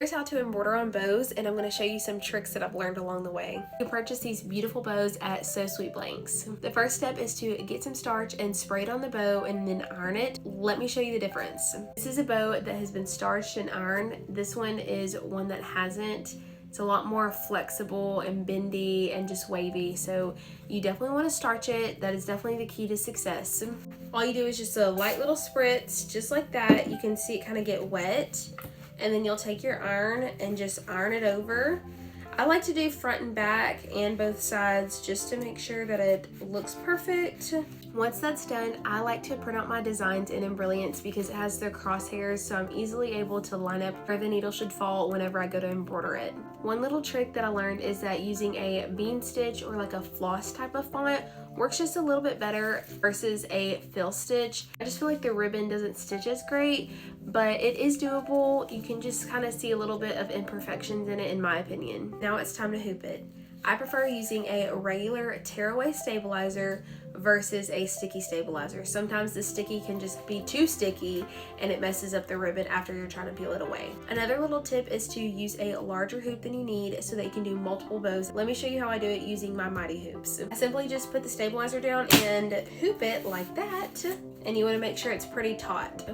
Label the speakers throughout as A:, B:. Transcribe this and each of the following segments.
A: Here's how to embroider on bows, and I'm going to show you some tricks that I've learned along the way. You can purchase these beautiful bows at So Sweet Blanks. The first step is to get some starch and spray it on the bow and then iron it. Let me show you the difference. This is a bow that has been starched and ironed. This one is one that hasn't. It's a lot more flexible and bendy and just wavy, so you definitely want to starch it. That is definitely the key to success. All you do is just a light little spritz, just like that. You can see it kind of get wet. And then you'll take your iron and just iron it over. I like to do front and back and both sides just to make sure that it looks perfect. Once that's done, I like to print out my designs in Embrilliance because it has their crosshairs, so I'm easily able to line up where the needle should fall whenever I go to embroider it. One little trick that I learned is that using a bean stitch or like a floss type of font works just a little bit better versus a fill stitch. I just feel like the ribbon doesn't stitch as great, but it is doable. You can just kind of see a little bit of imperfections in it, in my opinion. Now it's time to hoop it. I prefer using a regular tearaway stabilizer versus a sticky stabilizer. Sometimes the sticky can just be too sticky and it messes up the ribbon after you're trying to peel it away. Another little tip is to use a larger hoop than you need so that you can do multiple bows. Let me show you how I do it using my mighty hoops. I simply just put the stabilizer down and hoop it like that, and you want to make sure it's pretty taut.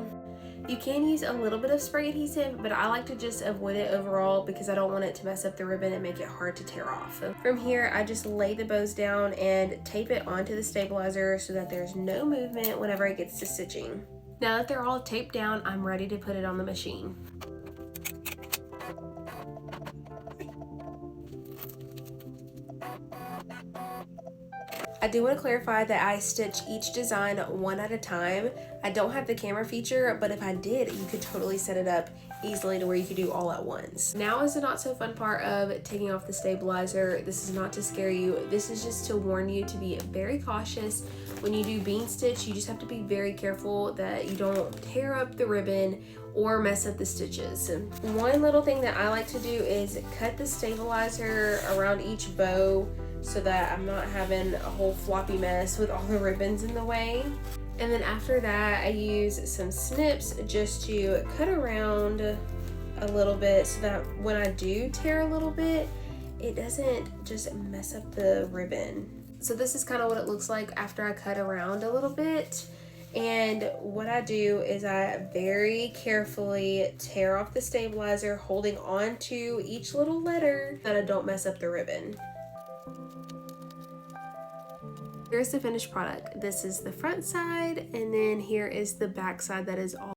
A: You can use a little bit of spray adhesive, but I like to just avoid it overall because I don't want it to mess up the ribbon and make it hard to tear off. From here, I just lay the bows down and tape it onto the stabilizer so that there's no movement whenever it gets to stitching. Now that they're all taped down, I'm ready to put it on the machine. I do want to clarify that I stitch each design one at a time. I don't have the camera feature, but if I did, you could totally set it up easily to where you could do all at once. Now is the not so fun part of taking off the stabilizer. This is not to scare you. This is just to warn you to be very cautious. When you do bean stitch, you just have to be very careful that you don't tear up the ribbon or mess up the stitches. One little thing that I like to do is cut the stabilizer around each bow so that I'm not having a whole floppy mess with all the ribbons in the way. And then after that, I use some snips just to cut around a little bit so that when I do tear a little bit, it doesn't just mess up the ribbon. So this is kind of what it looks like after I cut around a little bit. And what I do is I very carefully tear off the stabilizer, holding on to each little letter so that I don't mess up the ribbon. Here's the finished product. This is the front side, and then here is the back side that is all